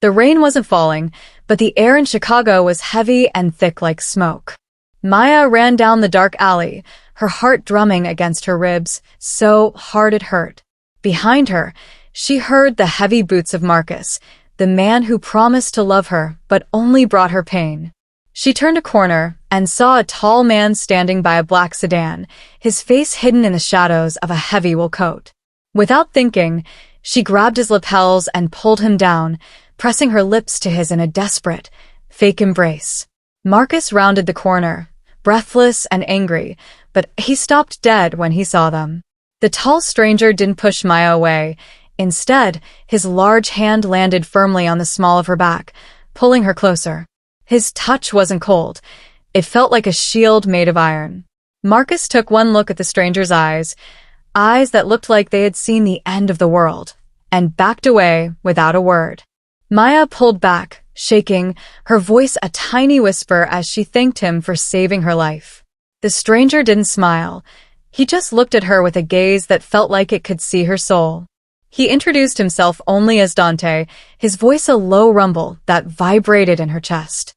The rain wasn't falling, but the air in Chicago was heavy and thick like smoke. Maya ran down the dark alley, her heart drumming against her ribs, so hard it hurt. Behind her, she heard the heavy boots of Marcus, the man who promised to love her but only brought her pain. She turned a corner and saw a tall man standing by a black sedan, his face hidden in the shadows of a heavy wool coat. Without thinking, she grabbed his lapels and pulled him down, pressing her lips to his in a desperate, fake embrace. Marcus rounded the corner, breathless and angry, but he stopped dead when he saw them. The tall stranger didn't push Maya away. Instead, his large hand landed firmly on the small of her back, pulling her closer. His touch wasn't cold. It felt like a shield made of iron. Marcus took one look at the stranger's eyes that looked like they had seen the end of the world, and backed away without a word. Maya pulled back, shaking, her voice a tiny whisper as she thanked him for saving her life. The stranger didn't smile. He just looked at her with a gaze that felt like it could see her soul. He introduced himself only as Dante, his voice a low rumble that vibrated in her chest.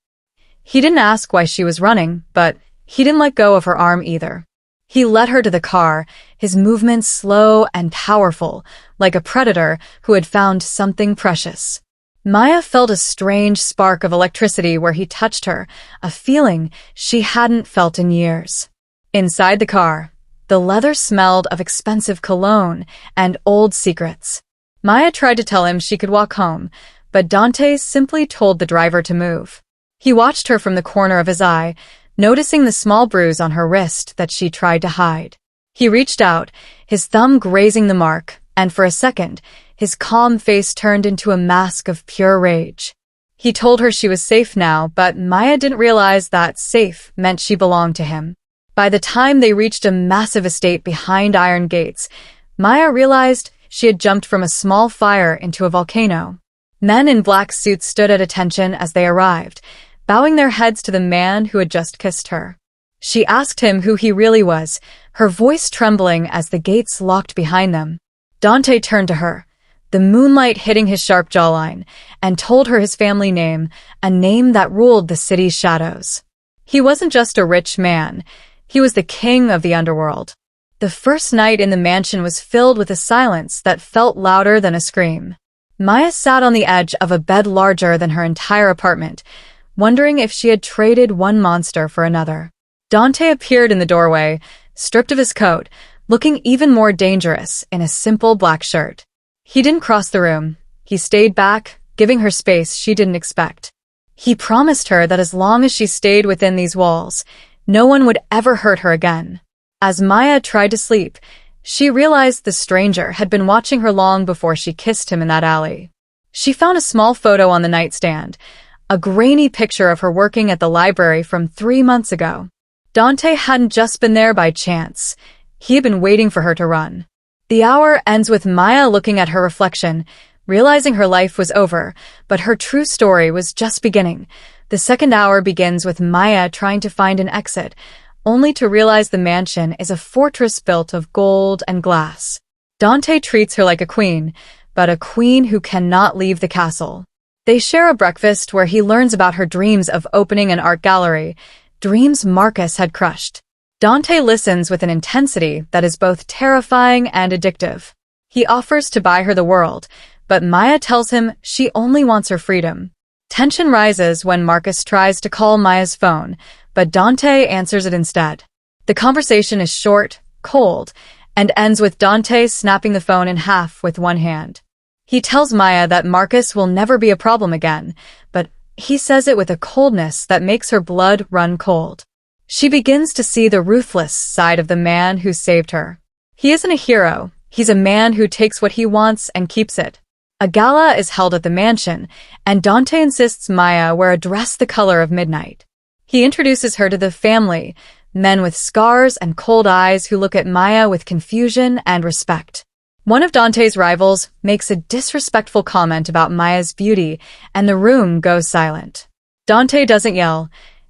He didn't ask why she was running, but he didn't let go of her arm either. He led her to the car, his movements slow and powerful, like a predator who had found something precious. Maya felt a strange spark of electricity where he touched her, a feeling she hadn't felt in years. Inside the car, the leather smelled of expensive cologne and old secrets. Maya tried to tell him she could walk home, but Dante simply told the driver to move. He watched her from the corner of his eye, noticing the small bruise on her wrist that she tried to hide. He reached out, his thumb grazing the mark, and for a second, his calm face turned into a mask of pure rage. He told her she was safe now, but Maya didn't realize that safe meant she belonged to him. By the time they reached a massive estate behind iron gates, Maya realized she had jumped from a small fire into a volcano. Men in black suits stood at attention as they arrived, bowing their heads to the man who had just kissed her. She asked him who he really was, her voice trembling as the gates locked behind them. Dante turned to her, the moonlight hitting his sharp jawline, and told her his family name, a name that ruled the city's shadows. He wasn't just a rich man. He was the king of the underworld. The first night in the mansion was filled with a silence that felt louder than a scream. Maya sat on the edge of a bed larger than her entire apartment, wondering if she had traded one monster for another. Dante appeared in the doorway, stripped of his coat, looking even more dangerous in a simple black shirt. He didn't cross the room. He stayed back, giving her space she didn't expect. He promised her that as long as she stayed within these walls, no one would ever hurt her again. As Maya tried to sleep, she realized the stranger had been watching her long before she kissed him in that alley. She found a small photo on the nightstand, a grainy picture of her working at the library from 3 months ago. Dante hadn't just been there by chance. He had been waiting for her to run. The hour ends with Maya looking at her reflection, realizing her life was over, but her true story was just beginning. The second hour begins with Maya trying to find an exit, only to realize the mansion is a fortress built of gold and glass. Dante treats her like a queen, but a queen who cannot leave the castle. They share a breakfast where he learns about her dreams of opening an art gallery, dreams Marcus had crushed. Dante listens with an intensity that is both terrifying and addictive. He offers to buy her the world, but Maya tells him she only wants her freedom. Tension rises when Marcus tries to call Maya's phone, but Dante answers it instead. The conversation is short, cold, and ends with Dante snapping the phone in half with one hand. He tells Maya that Marcus will never be a problem again, but he says it with a coldness that makes her blood run cold. She begins to see the ruthless side of the man who saved her. He isn't a hero. He's a man who takes what he wants and keeps it. A gala is held at the mansion, and Dante insists Maya wear a dress the color of midnight. He introduces her to the family, men with scars and cold eyes who look at Maya with confusion and respect. One of Dante's rivals makes a disrespectful comment about Maya's beauty, and the room goes silent. Dante doesn't yell.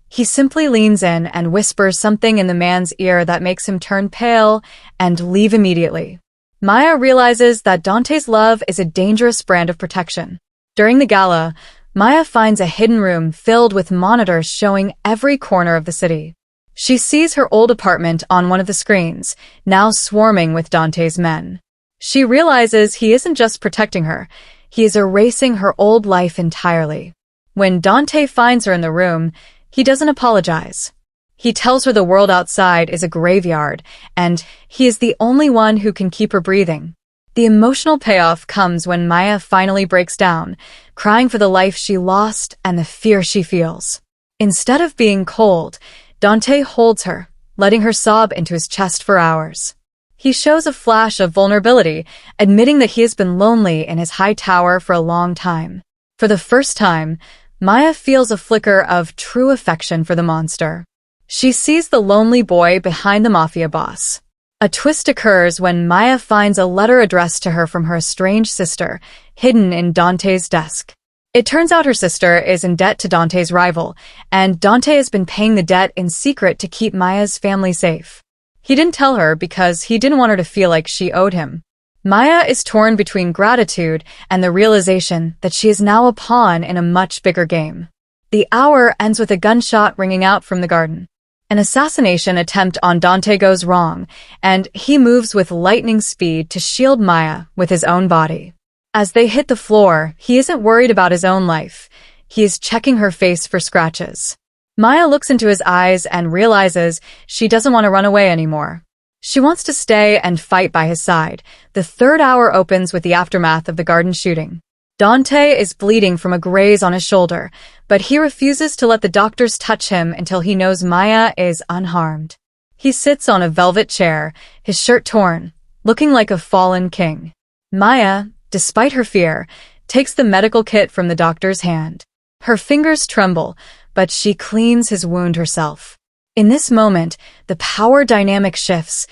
He simply leans in and whispers something in the man's ear that makes him turn pale and leave immediately. Maya realizes that Dante's love is a dangerous brand of protection. During the gala, Maya finds a hidden room filled with monitors showing every corner of the city. She sees her old apartment on one of the screens, now swarming with Dante's men. She realizes he isn't just protecting her, he is erasing her old life entirely. When Dante finds her in the room, he doesn't apologize. He tells her the world outside is a graveyard, and he is the only one who can keep her breathing. The emotional payoff comes when Maya finally breaks down, crying for the life she lost and the fear she feels. Instead of being cold, Dante holds her, letting her sob into his chest for hours. He shows a flash of vulnerability, admitting that he has been lonely in his high tower for a long time. For the first time, Maya feels a flicker of true affection for the monster. She sees the lonely boy behind the mafia boss. A twist occurs when Maya finds a letter addressed to her from her estranged sister, hidden in Dante's desk. It turns out her sister is in debt to Dante's rival, and Dante has been paying the debt in secret to keep Maya's family safe. He didn't tell her because he didn't want her to feel like she owed him. Maya is torn between gratitude and the realization that she is now a pawn in a much bigger game. The hour ends with a gunshot ringing out from the garden. An assassination attempt on Dante goes wrong, and he moves with lightning speed to shield Maya with his own body. As they hit the floor, he isn't worried about his own life. He is checking her face for scratches. Maya looks into his eyes and realizes she doesn't want to run away anymore. She wants to stay and fight by his side. The third hour opens with the aftermath of the garden shooting. Dante is bleeding from a graze on his shoulder, but he refuses to let the doctors touch him until he knows Maya is unharmed. He sits on a velvet chair, his shirt torn, looking like a fallen king. Maya, despite her fear, takes the medical kit from the doctor's hand. Her fingers tremble, but she cleans his wound herself. In this moment, the power dynamic shifts.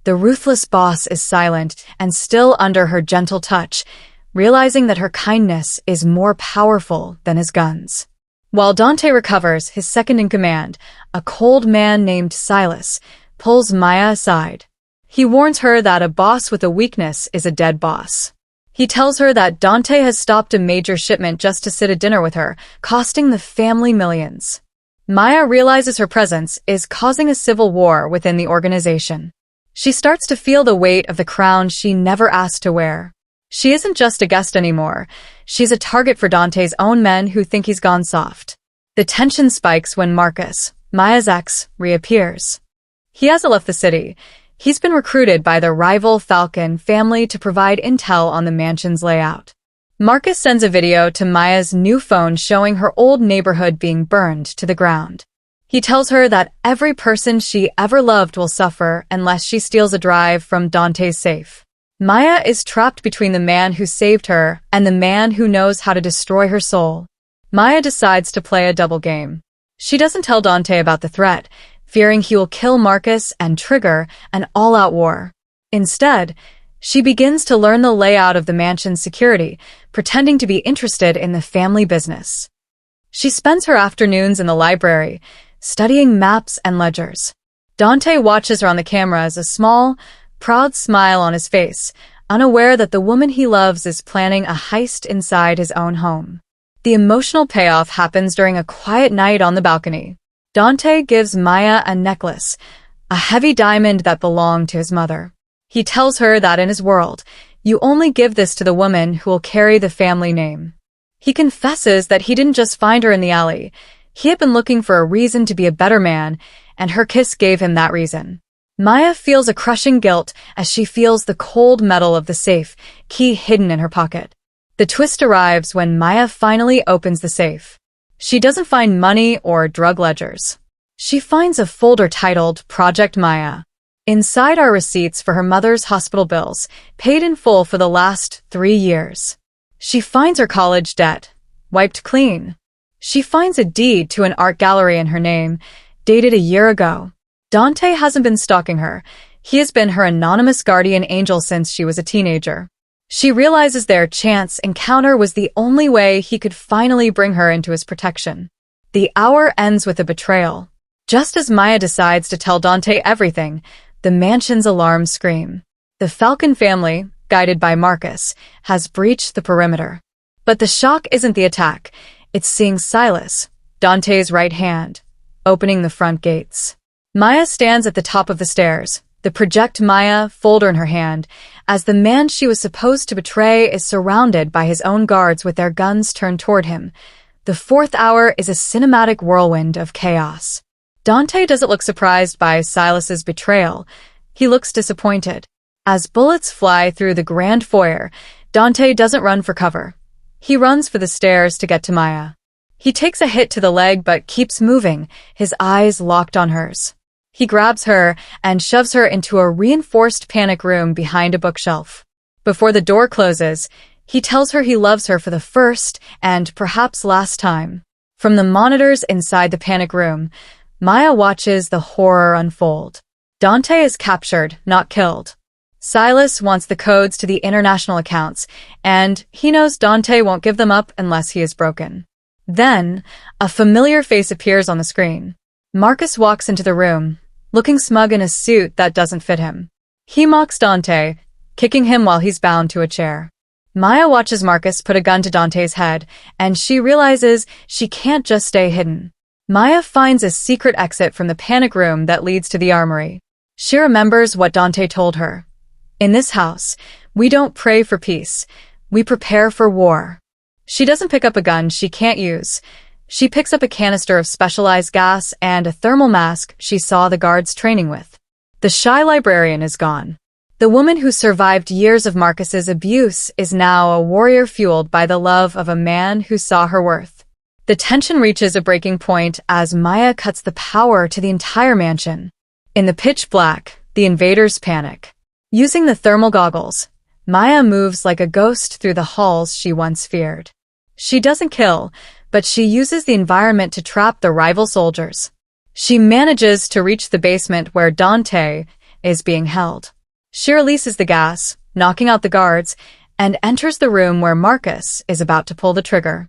The ruthless boss is silent and still under her gentle touch, realizing that her kindness is more powerful than his guns. While Dante recovers, his second-in-command, a cold man named Silas, pulls Maya aside. He warns her that a boss with a weakness is a dead boss. He tells her that Dante has stopped a major shipment just to sit at dinner with her, costing the family millions. Maya realizes her presence is causing a civil war within the organization. She starts to feel the weight of the crown she never asked to wear. She isn't just a guest anymore. She's a target for Dante's own men who think he's gone soft. The tension spikes when Marcus, Maya's ex, reappears. He hasn't left the city. He's been recruited by the rival Falcon family to provide intel on the mansion's layout. Marcus sends a video to Maya's new phone showing her old neighborhood being burned to the ground. He tells her that every person she ever loved will suffer unless she steals a drive from Dante's safe. Maya is trapped between the man who saved her and the man who knows how to destroy her soul. Maya decides to play a double game. She doesn't tell Dante about the threat, fearing he will kill Marcus and trigger an all-out war. Instead, she begins to learn the layout of the mansion's security, pretending to be interested in the family business. She spends her afternoons in the library, studying maps and ledgers. Dante watches her on the cameras, a small, proud smile on his face, unaware that the woman he loves is planning a heist inside his own home. The emotional payoff happens during a quiet night on the balcony. Dante gives Maya a necklace, a heavy diamond that belonged to his mother. He tells her that in his world, you only give this to the woman who will carry the family name. He confesses that he didn't just find her in the alley. He had been looking for a reason to be a better man, and her kiss gave him that reason. Maya feels a crushing guilt as she feels the cold metal of the safe, key hidden in her pocket. The twist arrives when Maya finally opens the safe. She doesn't find money or drug ledgers. She finds a folder titled Project Maya. Inside are receipts for her mother's hospital bills, paid in full for the last 3 years. She finds her college debt, wiped clean. She finds a deed to an art gallery in her name, dated a year ago. Dante hasn't been stalking her. He has been her anonymous guardian angel since she was a teenager. She realizes their chance encounter was the only way he could finally bring her into his protection. The hour ends with a betrayal. Just as Maya decides to tell Dante everything, the mansion's alarms scream. The Falcon family, guided by Marcus, has breached the perimeter. But the shock isn't the attack. It's seeing Silas, Dante's right hand, opening the front gates. Maya stands at the top of the stairs, the project Maya folder in her hand, as the man she was supposed to betray is surrounded by his own guards with their guns turned toward him. The fourth hour is a cinematic whirlwind of chaos. Dante doesn't look surprised by Silas's betrayal. He looks disappointed. As bullets fly through the grand foyer, Dante doesn't run for cover. He runs for the stairs to get to Maya. He takes a hit to the leg but keeps moving, his eyes locked on hers. He grabs her and shoves her into a reinforced panic room behind a bookshelf. Before the door closes, he tells her he loves her for the first and perhaps last time. From the monitors inside the panic room, Maya watches the horror unfold. Dante is captured, not killed. Silas wants the codes to the international accounts, and he knows Dante won't give them up unless he is broken. Then, a familiar face appears on the screen. Marcus walks into the room, looking smug in a suit that doesn't fit him. He mocks Dante, kicking him while he's bound to a chair. Maya watches Marcus put a gun to Dante's head, and she realizes she can't just stay hidden. Maya finds a secret exit from the panic room that leads to the armory. She remembers what Dante told her. In this house, we don't pray for peace, we prepare for war. She doesn't pick up a gun she can't use. She picks up a canister of specialized gas and a thermal mask she saw the guards training with. The shy librarian is gone. The woman who survived years of Marcus's abuse is now a warrior fueled by the love of a man who saw her worth. The tension reaches a breaking point as Maya cuts the power to the entire mansion. In the pitch black, the invaders panic. Using the thermal goggles, Maya moves like a ghost through the halls she once feared. She doesn't kill, but she uses the environment to trap the rival soldiers. She manages to reach the basement where Dante is being held. She releases the gas, knocking out the guards, and enters the room where Marcus is about to pull the trigger.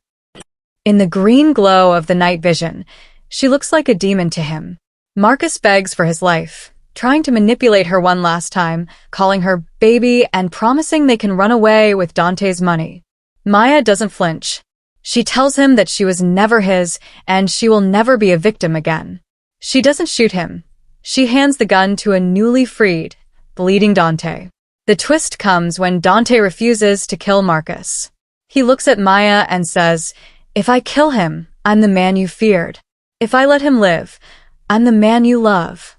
In the green glow of the night vision, she looks like a demon to him. Marcus begs for his life, trying to manipulate her one last time, calling her baby and promising they can run away with Dante's money. Maya doesn't flinch. She tells him that she was never his and she will never be a victim again. She doesn't shoot him. She hands the gun to a newly freed, bleeding Dante. The twist comes when Dante refuses to kill Marcus. He looks at Maya and says, "If I kill him, I'm the man you feared. If I let him live, I'm the man you love."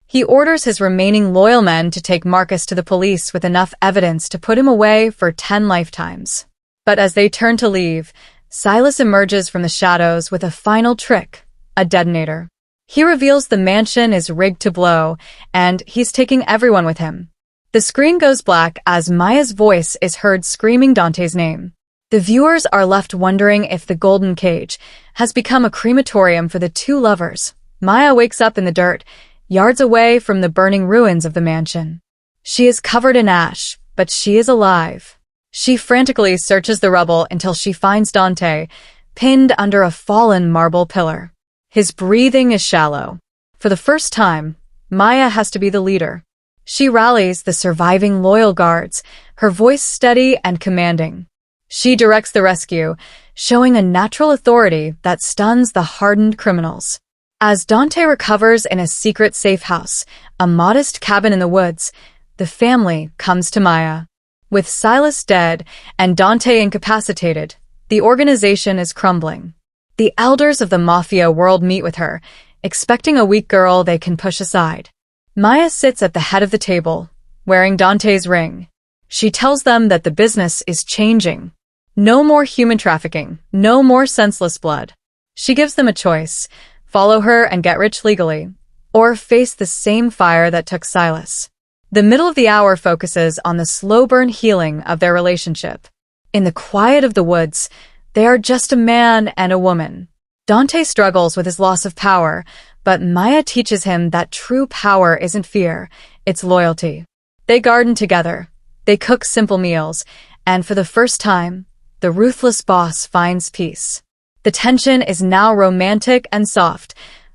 He orders his remaining loyal men to take Marcus to the police with enough evidence to put him away for 10 lifetimes. But as they turn to leave, Silas emerges from the shadows with a final trick, a detonator. He reveals the mansion is rigged to blow, and he's taking everyone with him. The screen goes black as Maya's voice is heard screaming Dante's name. The viewers are left wondering if the golden cage has become a crematorium for the two lovers. Maya wakes up in the dirt, yards away from the burning ruins of the mansion. She is covered in ash, but she is alive. She frantically searches the rubble until she finds Dante, pinned under a fallen marble pillar. His breathing is shallow. For the first time, Maya has to be the leader. She rallies the surviving loyal guards, her voice steady and commanding. She directs the rescue, showing a natural authority that stuns the hardened criminals. As Dante recovers in a secret safe house, a modest cabin in the woods, the family comes to Maya. With Silas dead and Dante incapacitated, the organization is crumbling. The elders of the mafia world meet with her, expecting a weak girl they can push aside. Maya sits at the head of the table, wearing Dante's ring. She tells them that the business is changing. No more human trafficking, no more senseless blood. She gives them a choice: follow her and get rich legally, or face the same fire that took Silas. The middle of the hour focuses on the slow burn healing of their relationship. In the quiet of the woods, they are just a man and a woman. Dante struggles with his loss of power, but Maya teaches him that true power isn't fear, it's loyalty. They garden together, they cook simple meals, and for the first time, the ruthless boss finds peace. The tension is now romantic and soft,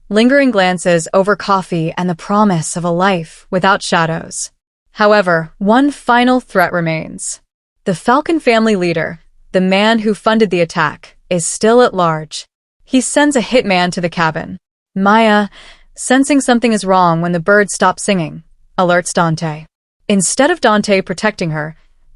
lingering glances over coffee and the promise of a life without shadows. However, one final threat remains. The Falcon family leader, the man who funded the attack, is still at large. He sends a hitman to the cabin. Maya, sensing something is wrong when the bird stops singing, alerts Dante. Instead of Dante protecting her,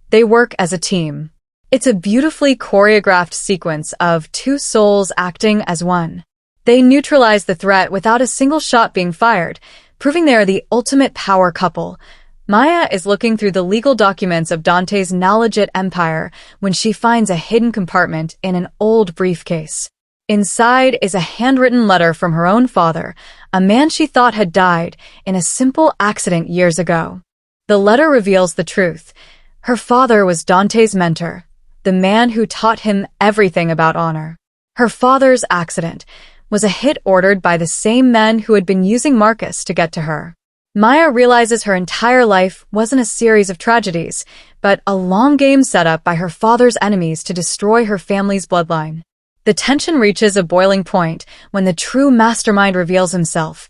they work as a team. It's a beautifully choreographed sequence of two souls acting as one. They neutralize the threat without a single shot being fired, proving they are the ultimate power couple. Maya is looking through the legal documents of Dante's now legit empire when she finds a hidden compartment in an old briefcase. Inside is a handwritten letter from her own father, a man she thought had died in a simple accident years ago. The letter reveals the truth. Her father was Dante's mentor, the man who taught him everything about honor. Her father's accident was a hit ordered by the same men who had been using Marcus to get to her. Maya realizes her entire life wasn't a series of tragedies, but a long game set up by her father's enemies to destroy her family's bloodline. The tension reaches a boiling point when the true mastermind reveals himself,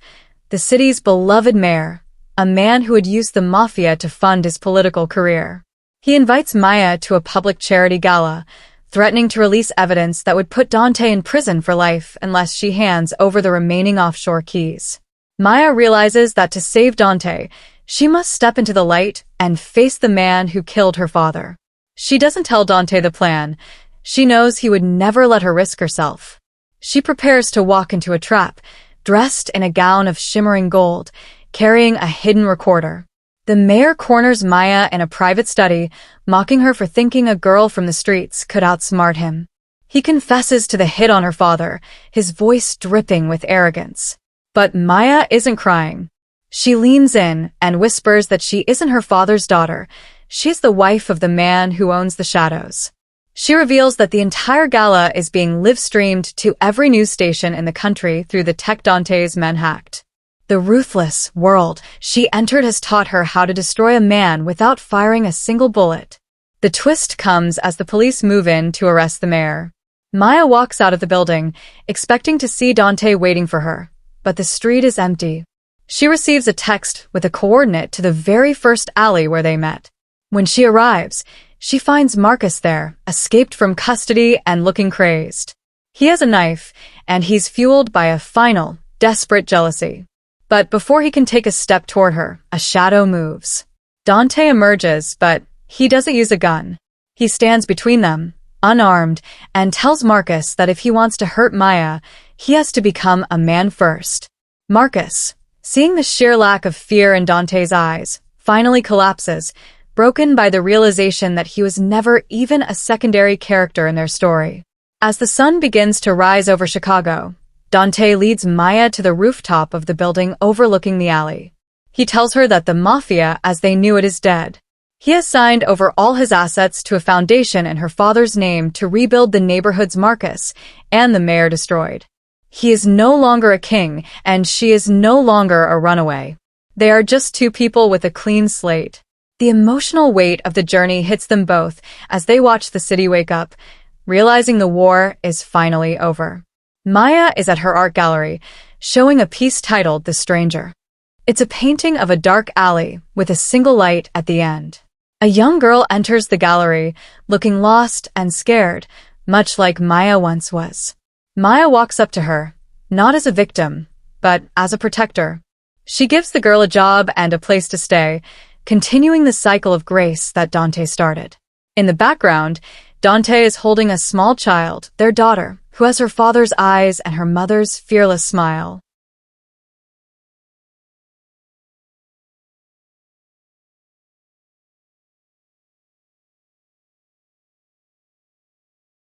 the city's beloved mayor, a man who had used the mafia to fund his political career. He invites Maya to a public charity gala, threatening to release evidence that would put Dante in prison for life unless she hands over the remaining offshore keys. Maya realizes that to save Dante, she must step into the light and face the man who killed her father. She doesn't tell Dante the plan. She knows he would never let her risk herself. She prepares to walk into a trap, dressed in a gown of shimmering gold, carrying a hidden recorder. The mayor corners Maya in a private study, mocking her for thinking a girl from the streets could outsmart him. He confesses to the hit on her father, his voice dripping with arrogance. But Maya isn't crying. She leans in and whispers that she isn't her father's daughter. She's the wife of the man who owns the shadows. She reveals that the entire gala is being live-streamed to every news station in the country through the tech Dante's men hacked. The ruthless world she entered has taught her how to destroy a man without firing a single bullet. The twist comes as the police move in to arrest the mayor. Maya walks out of the building, expecting to see Dante waiting for her, but the street is empty. She receives a text with a coordinate to the very first alley where they met. When she arrives, she finds Marcus there, escaped from custody and looking crazed. He has a knife, and he's fueled by a final, desperate jealousy. But before he can take a step toward her, a shadow moves. Dante emerges, but he doesn't use a gun. He stands between them, unarmed, and tells Marcus that if he wants to hurt Maya, he has to become a man first. Marcus, seeing the sheer lack of fear in Dante's eyes, finally collapses, broken by the realization that he was never even a secondary character in their story. As the sun begins to rise over Chicago, Dante leads Maya to the rooftop of the building overlooking the alley. He tells her that the mafia, as they knew it, is dead. He has signed over all his assets to a foundation in her father's name to rebuild the neighborhood's Marcus and the mayor destroyed. He is no longer a king, and she is no longer a runaway. They are just two people with a clean slate. The emotional weight of the journey hits them both as they watch the city wake up, realizing the war is finally over. Maya is at her art gallery, showing a piece titled The Stranger. It's a painting of a dark alley with a single light at the end. A young girl enters the gallery, looking lost and scared, much like Maya once was. Maya walks up to her, not as a victim, but as a protector. She gives the girl a job and a place to stay, continuing the cycle of grace that Dante started. In the background, Dante is holding a small child, their daughter, who has her father's eyes and her mother's fearless smile.